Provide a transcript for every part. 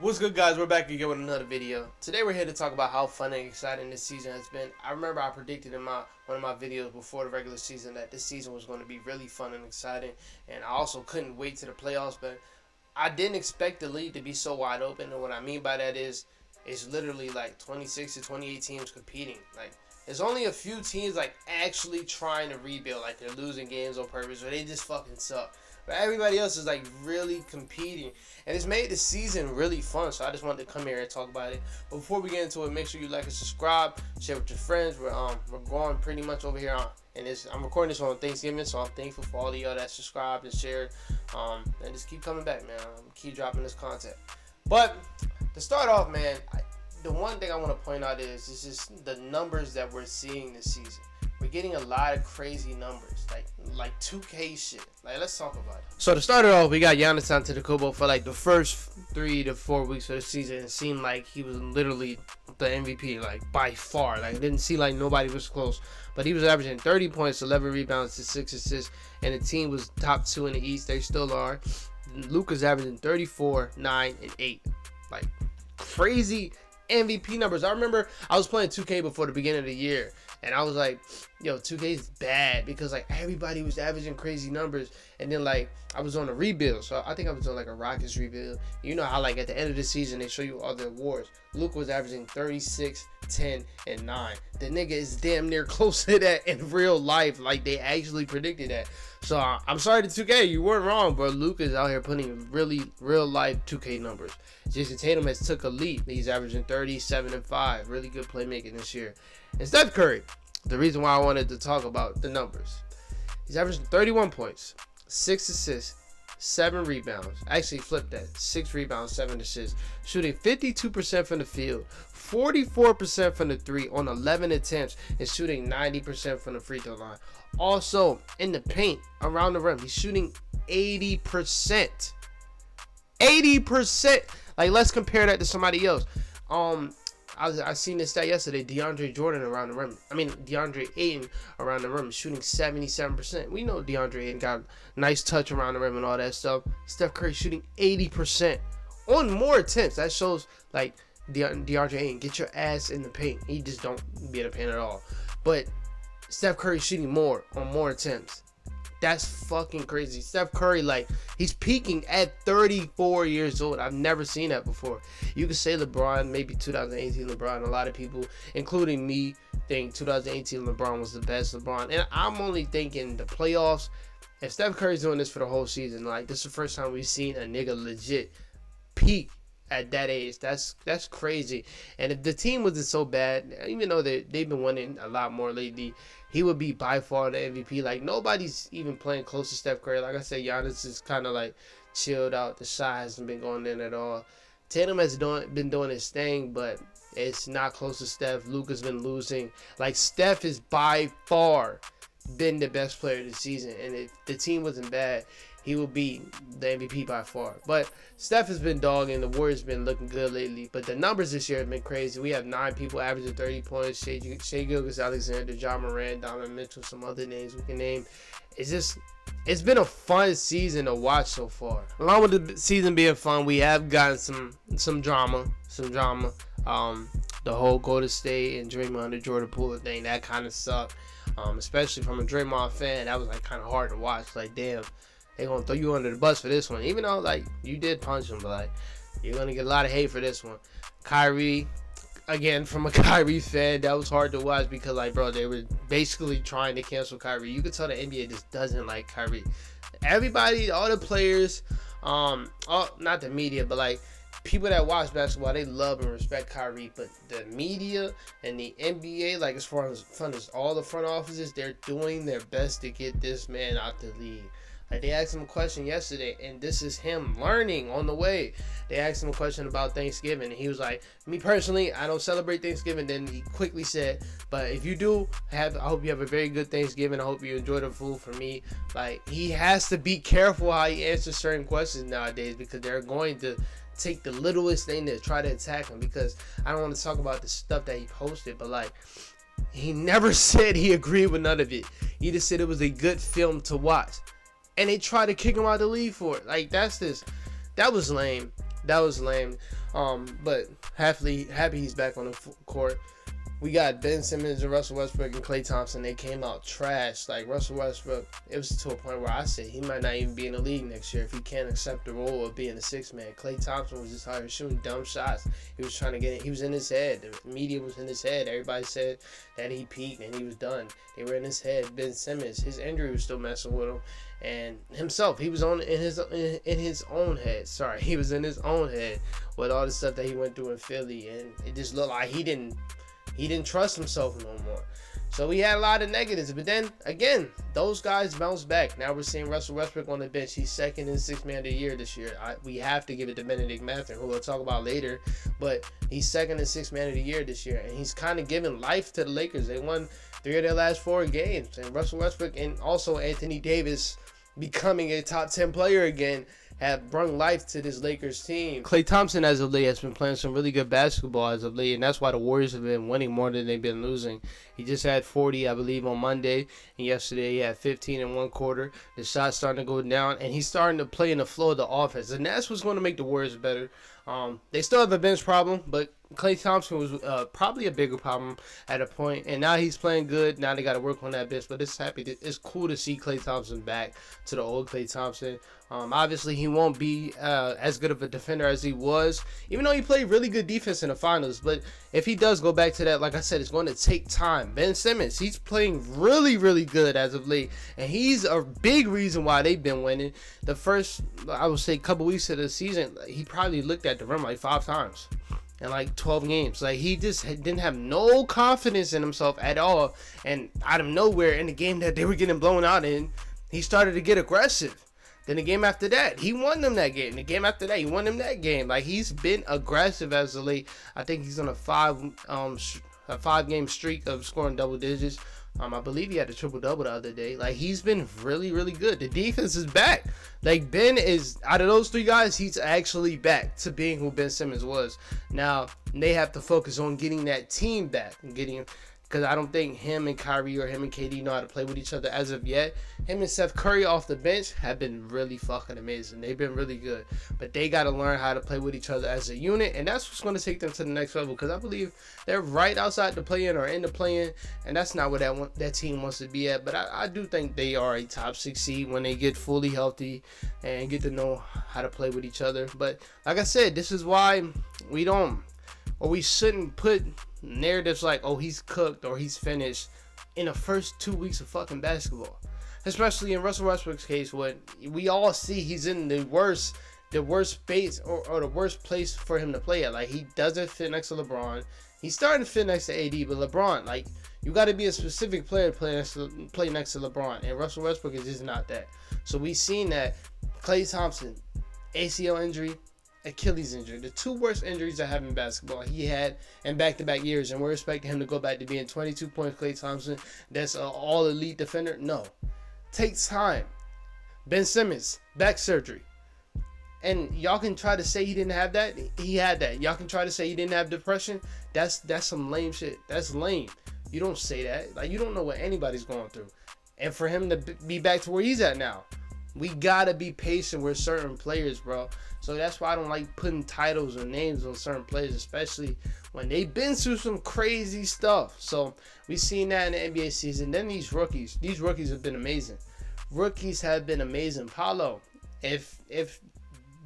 What's good, guys? We're back again with another video. Today we're here to talk about how fun and exciting this season has been. I remember I predicted in one of my videos before the regular season that this season was going to be really fun and exciting, and I also couldn't wait to the playoffs, but I didn't expect the league to be so wide open, and what I mean by that is it's literally like 26 to 28 teams competing. Like, there's only a few teams like actually trying to rebuild, like they're losing games on purpose or they just fucking suck. But everybody else is like really competing, and it's made the season really fun. So I just wanted to come here and talk about it. But before we get into it, make sure you like and subscribe, share with your friends. We're going pretty much over here on, and I'm recording this on Thanksgiving, so I'm thankful for all of y'all that subscribed and shared. And just keep coming back, man. Keep dropping this content. But to start off, man, the one thing I want to point out is just the numbers that we're seeing this season. We're getting a lot of crazy numbers, like 2K shit. Like, let's talk about it. So to start it off, we got Giannis Antetokounmpo for like the first 3 to 4 weeks of the season. It seemed like he was literally the MVP, like by far. Like, it didn't seem like nobody was close. But he was averaging 30 points, 11 rebounds, to 6 assists, and the team was top 2 in the East. They still are. Luka's averaging 34, 9, and 8. Like, crazy MVP numbers. I remember I was playing 2K before the beginning of the year, and I was like, yo, 2K is bad because like everybody was averaging crazy numbers, and then like I was on a rebuild, so I think I was on like a Rockets rebuild. You know how like at the end of the season they show you all the awards. Luka was averaging 36, 10, and 9. The nigga is damn near close to that in real life. Like, they actually predicted that. So I'm sorry to 2K, you weren't wrong, but Luka is out here putting really real life 2K numbers. Jason Tatum has took a leap. He's averaging 37 and 5. Really good playmaking this year. And Steph Curry, the reason why I wanted to talk about the numbers. He's averaging 31 points, 6 assists, 7 rebounds. Actually, flip that. 6 rebounds, 7 assists. Shooting 52% from the field, 44% from the 3 on 11 attempts, and shooting 90% from the free throw line. Also, in the paint, around the rim, he's shooting 80%. 80%. Like, let's compare that to somebody else. I seen this stat yesterday. DeAndre Ayton around the rim shooting 77%. We know DeAndre Ayton got a nice touch around the rim and all that stuff. Steph Curry shooting 80% on more attempts. That shows like DeAndre Ayton, get your ass in the paint. He just don't be in the paint at all. But Steph Curry shooting more on more attempts. That's fucking crazy. Steph Curry, like, he's peaking at 34 years old. I've never seen that before. You could say LeBron, maybe 2018 LeBron. A lot of people, including me, think 2018 LeBron was the best LeBron. And I'm only thinking the playoffs. If Steph Curry's doing this for the whole season, like, this is the first time we've seen a nigga legit peak at that age. That's crazy. And if the team wasn't so bad, even though they've been winning a lot more lately, he would be by far the MVP. Like, nobody's even playing close to Steph Curry. Like I said, Giannis is kind of like chilled out. The shot hasn't been going in at all. Tatum has been doing his thing, but it's not close to Steph. Luka's been losing. Like, Steph is by far been the best player this season, and if the team wasn't bad, he would be the MVP by far. But Steph has been dogging. The Warriors been looking good lately. But the numbers this year have been crazy. We have 9 people averaging 30 points. Shai Gilgeous-Alexander, John Moran, Donovan Mitchell, some other names we can name. It's been a fun season to watch so far. Along with the season being fun, we have gotten some drama. The whole Golden State and Draymond and Jordan Poole thing, that kind of sucked. Especially from a Draymond fan, that was like kind of hard to watch. Like, damn, they gonna throw you under the bus for this one, even though like you did punch him, but like you're gonna get a lot of hate for this one. Kyrie, again, from a Kyrie fan, that was hard to watch because like, bro, they were basically trying to cancel Kyrie. You could tell the NBA just doesn't like Kyrie. Everybody, all the players, not the media, but like people that watch basketball, they love and respect Kyrie. But the media and the NBA, like as far as all the front offices, they're doing their best to get this man out the league. Like, they asked him a question yesterday, and this is him learning on the way. They asked him a question about Thanksgiving, and he was like, me personally, I don't celebrate Thanksgiving. Then he quickly said, but if you do, I hope you have a very good Thanksgiving. I hope you enjoy the food. For me, like, he has to be careful how he answers certain questions nowadays because they're going to take the littlest thing to try to attack him. Because I don't want to talk about the stuff that he posted, but like, he never said he agreed with none of it. He just said it was a good film to watch. And they tried to kick him out of the league for it. Like, that was lame. But happy he's back on the court. We got Ben Simmons and Russell Westbrook and Klay Thompson. They came out trash. Like Russell Westbrook, it was to a point where I said he might not even be in the league next year if he can't accept the role of being a sixth man. Klay Thompson was just out here shooting dumb shots. He was trying to get it. He was in his head. The media was in his head. Everybody said that he peaked and he was done. They were in his head. Ben Simmons, his injury was still messing with him, and himself, he was in his own head. Sorry, he was in his own head with all the stuff that he went through in Philly, and it just looked like he didn't trust himself no more. So we had a lot of negatives. But then, again, those guys bounced back. Now we're seeing Russell Westbrook on the bench. He's second in sixth man of the year this year. We have to give it to Bennedict Mathurin, who we'll talk about later. But he's second in sixth man of the year this year. And he's kind of giving life to the Lakers. They won 3 of their last 4 games. And Russell Westbrook and also Anthony Davis becoming a top 10 player again have brought life to this Lakers team. Klay Thompson, as of late, has been playing some really good basketball as of late, and that's why the Warriors have been winning more than they've been losing. He just had 40, I believe, on Monday, and yesterday he had 15 in one quarter. The shot's starting to go down, and he's starting to play in the flow of the offense, and that's what's going to make the Warriors better. They still have a bench problem, but Klay Thompson was probably a bigger problem at a point, and now he's playing good. Now they got to work on that bench, but it's cool to see Klay Thompson back to the old Klay Thompson. Obviously, he won't be as good of a defender as he was, even though he played really good defense in the finals. But if he does go back to that, like I said, it's going to take time. Ben Simmons, he's playing really, really good as of late, and he's a big reason why they've been winning. The first, I would say, couple weeks of the season, he probably looked at the rim like 5 times in like 12 games. Like, he just didn't have no confidence in himself at all. And out of nowhere, in the game that they were getting blown out in, he started to get aggressive. Then the game after that, he won them that game. The game after that, he won them that game. Like, he's been aggressive as of late. I think he's on a 5-game streak of scoring double digits. I believe he had a triple-double the other day. Like, he's been really, really good. The defense is back. Like, Ben is, out of those 3 guys, he's actually back to being who Ben Simmons was. Now, they have to focus on getting that team back and getting, because I don't think him and Kyrie or him and KD know how to play with each other as of yet. Him and Steph Curry off the bench have been really fucking amazing. They've been really good. But they got to learn how to play with each other as a unit, and that's what's going to take them to the next level, because I believe they're right outside the play-in or in the play-in, and that's not where that team wants to be at. But I do think they are a top 6 seed when they get fully healthy and get to know how to play with each other. But like I said, this is why we shouldn't put narratives like, oh, he's cooked or he's finished in the first 2 weeks of fucking basketball. Especially in Russell Westbrook's case, when we all see he's in the worst space or the worst place for him to play at. Like, he doesn't fit next to LeBron. He's starting to fit next to AD, but LeBron, like, you got to be a specific player to play next to LeBron, and Russell Westbrook is just not that. So we've seen that Klay Thompson, ACL injury, Achilles injury, the 2 worst injuries I have in basketball he had in back-to-back years, and we're expecting him to go back to being 22 points Klay Thompson. That's an all-elite defender. No. Takes time. Ben Simmons, back surgery. And y'all can try to say he didn't have that. He had that. Y'all can try to say he didn't have depression. That's some lame shit. That's lame. You don't say that. Like, you don't know what anybody's going through. And for him to be back to where he's at now, we gotta be patient with certain players, bro. So that's why I don't like putting titles or names on certain players, especially when they've been through some crazy stuff. So we've seen that in the NBA season. Then these rookies have been amazing. Rookies have been amazing. Paolo, if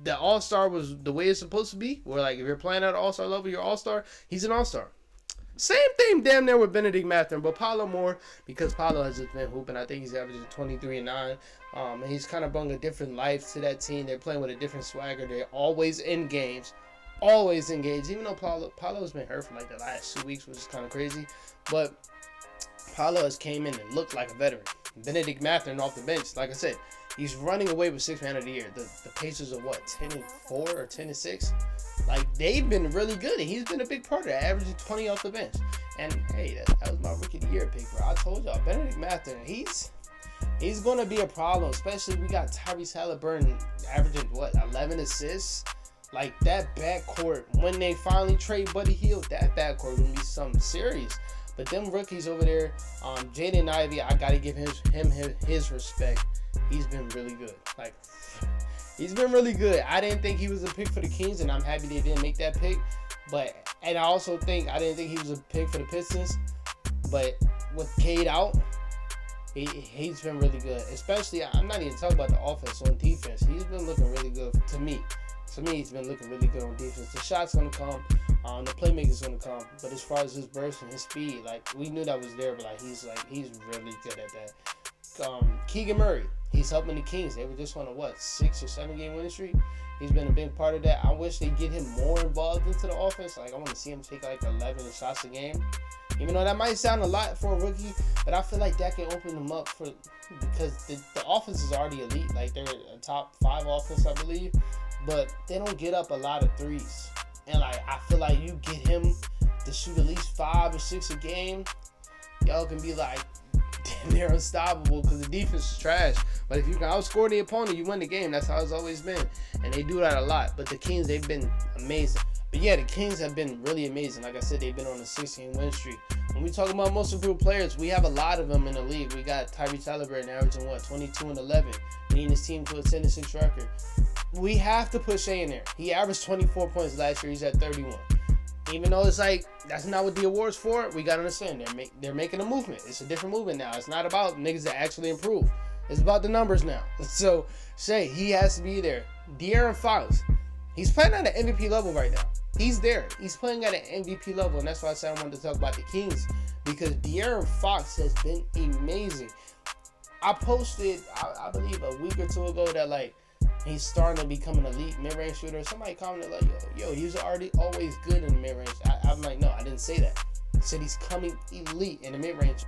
the All-Star was the way it's supposed to be, where, like, if you're playing at All-Star level, you're All-Star, he's an All-Star. Same thing damn near with Bennedict Mathurin, but Paolo more, because Paolo has just been hooping. I think he's averaging 23 and 9. And he's kind of brought a different life to that team. They're playing with a different swagger. They're always in games. Always engaged. Even though Paolo's been hurt for like the last 2 weeks, which is kind of crazy. But Paolo has came in and looked like a veteran. Bennedict Mathurin off the bench, like I said, he's running away with 6th man of the year. The Pacers are what, 10-4 or 10-6? Like, they've been really good, and he's been a big part of that, averaging 20 off the bench. And hey, that was my rookie of the year pick, bro. I told y'all, Bennedict Mathurin, he's going to be a problem, especially we got Tyrese Halliburton averaging, what, 11 assists? Like, that backcourt, when they finally trade Buddy Hield, that backcourt will be something serious. But them rookies over there, Jaden Ivey, I got to give him his respect. He's been really good. Like, He's been really good. I didn't think he was a pick for the Kings, and I'm happy they didn't make that pick. And I also I didn't think he was a pick for the Pistons. But with Cade out, he's been really good. Especially, I'm not even talking about the offense, on defense. He's been looking really good to me. To me, he's been looking really good on defense. The shot's going to come. The playmaker's going to come. But as far as his burst and his speed, like, we knew that was there, but he's really good at that. Keegan Murray, he's helping the Kings. They were just on a 6 or 7 game winning streak. He's been a big part of that. I wish they get him more involved into the offense. Like, I want to see him take 11 shots a game. Even though that might sound a lot for a rookie, but I feel like that can open them up because the offense is already elite. Like, they're a top 5 offense, I believe, but they don't get up a lot of threes. And I feel like you get him to shoot at least 5 or 6 a game, y'all can be like, damn, they're unstoppable because the defense is trash. But if you can outscore the opponent, you win the game. That's how it's always been, and they do that a lot. But the Kings, they've been amazing. But yeah, the Kings have been really amazing. Like I said, they've been on a 16 win streak. When we talk about most improved players, we have a lot of them in the league. We got Tyrese Halliburton averaging 22 and 11, leading his team to a 10-6 record. We have to put Shea in there. He averaged 24 points last year. He's at 31. Even though it's that's not what the award's for, we gotta understand they're making a movement. It's a different movement now. It's not about niggas that actually improve. It's about the numbers now. So Shea, he has to be there. De'Aaron Fox, he's playing at an MVP level right now. He's there. He's playing at an MVP level, and that's why I said I wanted to talk about the Kings, because De'Aaron Fox has been amazing. I posted, I believe, a week or two ago that he's starting to become an elite mid-range shooter. Somebody commented yo, he was already always good in the mid-range. I'm like, no, I didn't say that. I said he's coming elite in the mid-range.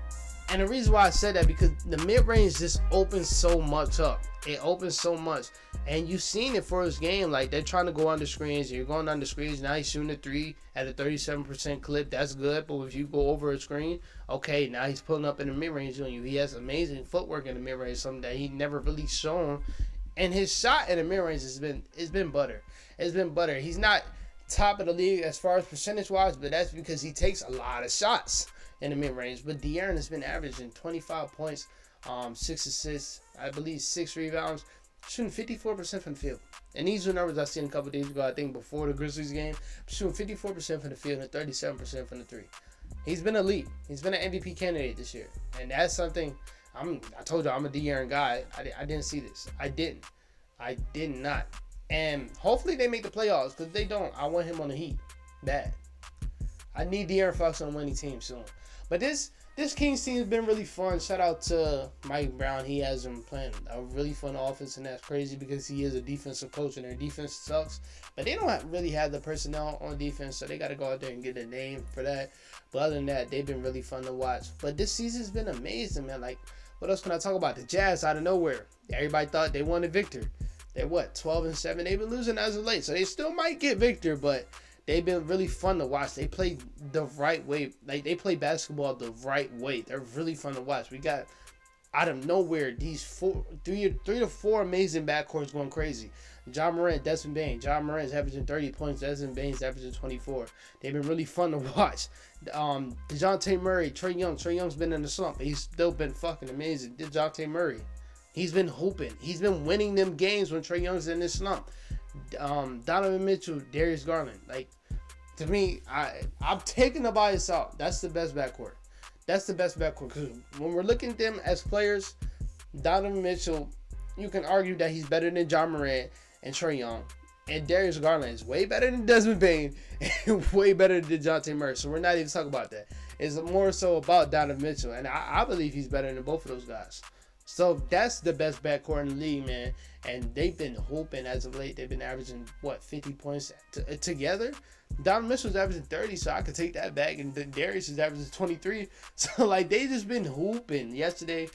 And the reason why I said that, because the mid-range just opens so much up. It opens so much. And you've seen it for his game. They're trying to go under screens. You're going under screens. Now he's shooting a 3 at a 37% clip. That's good. But if you go over a screen, okay, now he's pulling up in the mid-range on you. He has amazing footwork in the mid-range, something that he never really shown. And his shot in the mid-range has been butter. It's been butter. He's not top of the league as far as percentage-wise, but that's because he takes a lot of shots in the mid-range. But De'Aaron has been averaging 25 points, 6 assists, I believe 6 rebounds, shooting 54% from the field. And these are numbers I seen a couple days ago, I think before the Grizzlies game. Shooting 54% from the field and 37% from the 3. He's been elite. He's been an MVP candidate this year. And that's something, I told you I'm a De'Aaron guy. I didn't see this. I did not. And hopefully they make the playoffs, because if they don't, I want him on the Heat. Bad. I need De'Aaron Fox on a winning team soon. But this Kings team has been really fun. Shout out to Mike Brown. He has them playing a really fun offense, and that's crazy because he is a defensive coach, and their defense sucks. But they don't really have the personnel on defense, so they got to go out there and get a name for that. But other than that, they've been really fun to watch. But this season's been amazing, man. What else can I talk about? The Jazz out of nowhere. Everybody thought they wanted Victor. They're 12-7. They've been losing as of late, so they still might get Victor, but they've been really fun to watch. They play the right way. They play basketball the right way. They're really fun to watch. We got, out of nowhere, these 3 to 4 amazing backcourts going crazy. Ja Morant, Desmond Bane. Ja Morant's averaging 30 points. Desmond Bane's averaging 24. They've been really fun to watch. DeJounte Murray, Trae Young. Trae Young's been in the slump. He's still been fucking amazing. DeJounte Murray, he's been hooping. He's been winning them games when Trae Young's in this slump. Donovan Mitchell, Darius Garland. To me, I'm taking the bias out. That's the best backcourt. That's the best backcourt, because when we're looking at them as players, Donovan Mitchell, you can argue that he's better than Ja Morant and Trae Young. And Darius Garland is way better than Desmond Bane and way better than DeJounte Murray. So we're not even talking about that. It's more so about Donovan Mitchell. And I believe he's better than both of those guys. So that's the best backcourt in the league, man. And they've been hooping as of late. They've been averaging, 50 points together? Donovan Mitchell's averaging 30, so I could take that back. And Darius is averaging 23. So, they just been hooping. Yesterday,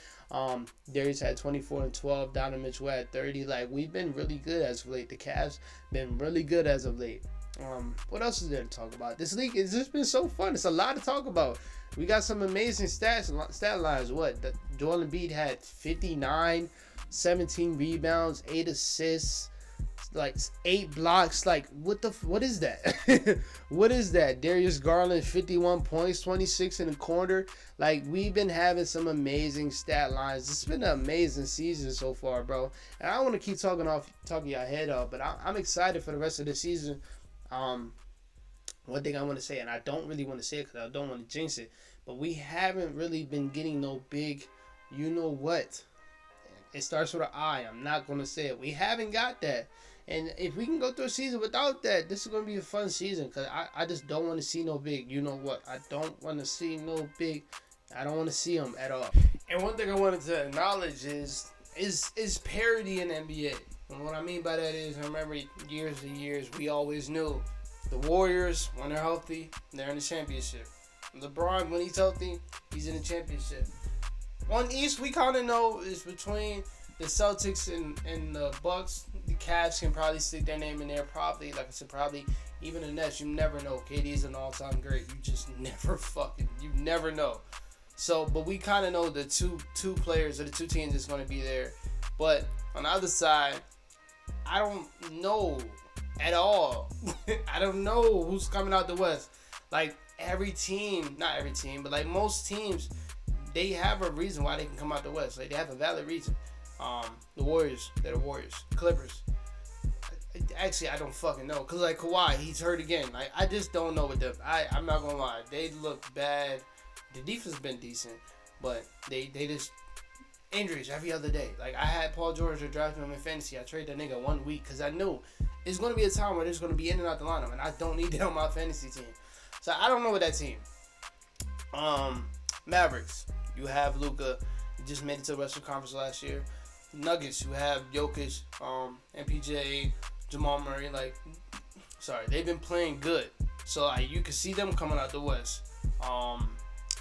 Darius had 24 and 12. Donovan Mitchell had 30. We've been really good as of late. The Cavs been really good as of late. What else is there to talk about? This league has just been so fun. It's a lot to talk about. We got some amazing stat lines. Joel Embiid had 59, 17 rebounds, 8 assists, like 8 blocks. Like what is that? What is that? Darius Garland, 51 points, 26 in the corner. Like, we've been having some amazing stat lines. It's been an amazing season so far, bro. And I don't want to keep talking your head off, but I'm excited for the rest of the season. One thing I want to say, and I don't really want to say it because I don't want to jinx it, but we haven't really been getting no big, you know what? It starts with an I. I'm not going to say it. We haven't got that. And if we can go through a season without that, this is going to be a fun season, because I just don't want to see no big, you know what? I don't want to see no big. I don't want to see them at all. And one thing I wanted to acknowledge is parity in the NBA. And what I mean by that is, I remember years and years, we always knew the Warriors, when they're healthy, they're in the championship. LeBron, when he's healthy, he's in the championship. On East, we kind of know it's between the Celtics and the Bucks. The Cavs can probably stick their name in there. Probably, like I said, probably even the Nets. You never know. KD is an all-time great. You just you never know. So, but we kind of know the two players or the two teams that's going to be there. But on the other side, I don't know at all. I don't know who's coming out the West. Like, every team, not every team, but like most teams, they have a reason why they can come out the West. Like, they have a valid reason. The Warriors, they're the Warriors. Clippers. Actually, I don't fucking know. Because, like, Kawhi, he's hurt again. Like, I just don't know with them. I'm not going to lie. They look bad. The defense has been decent, but they just injuries every other day. Like, I had Paul George drafting him in fantasy. I traded that nigga 1 week because I knew it's going to be a time where there's going to be in and out the lineup, and I don't need that on my fantasy team. So I don't know with that team. Mavericks, you have Luka. He just made it to the Western Conference last year. Nuggets, you have Jokic, MPJ, Jamal Murray. They've been playing good. So you can see them coming out the West.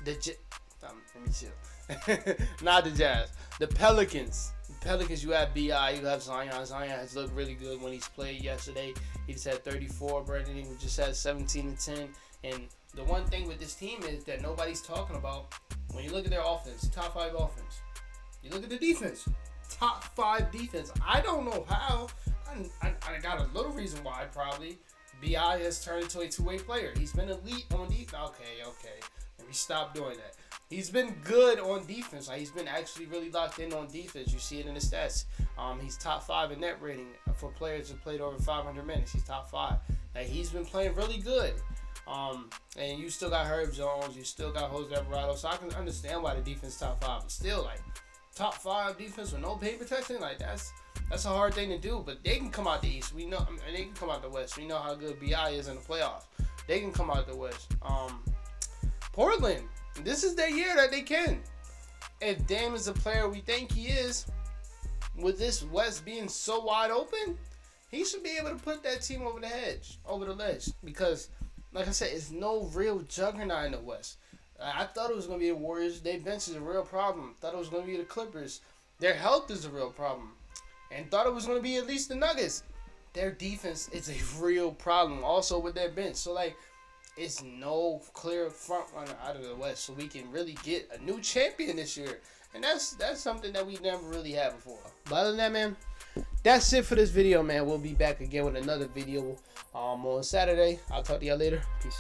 Let me chill. Not the Jazz. The Pelicans. You have B.I., you have Zion. Zion has looked really good when he's played yesterday. He just had 34. Brandon Ingram just had 17 and 10. And the one thing with this team is that nobody's talking about, when you look at their offense, top 5 offense. You look at the defense, top 5 defense. I don't know how. I got a little reason why, probably. B.I. has turned into a two-way player. He's been elite on defense. Okay. Let me stop doing that. He's been good on defense. Like, he's been actually really locked in on defense. You see it in the stats. He's top 5 in net rating for players who played over 500 minutes. He's top 5. Like, he's been playing really good. And you still got Herb Jones. You still got Jose Alvarado. So I can understand why the defense top 5. But still, like, top 5 defense with no paint protection, like, that's a hard thing to do. But they can come out the East. We know, and they can come out the West. We know how good B.I. is in the playoffs. They can come out the West. Portland, this is their year that they can. If Dame is the player we think he is, with this West being so wide open, he should be able to put that team over the ledge. Because, like I said, it's no real juggernaut in the West. I thought it was going to be the Warriors. Their bench is a real problem. Thought it was going to be the Clippers. Their health is a real problem. And thought it was going to be at least the Nuggets. Their defense is a real problem also with their bench. So, like, it's no clear front runner out of the West, so we can really get a new champion this year. And that's something that we never really had before. But other than that, man, that's it for this video, man. We'll be back again with another video on Saturday. I'll talk to y'all later. Peace.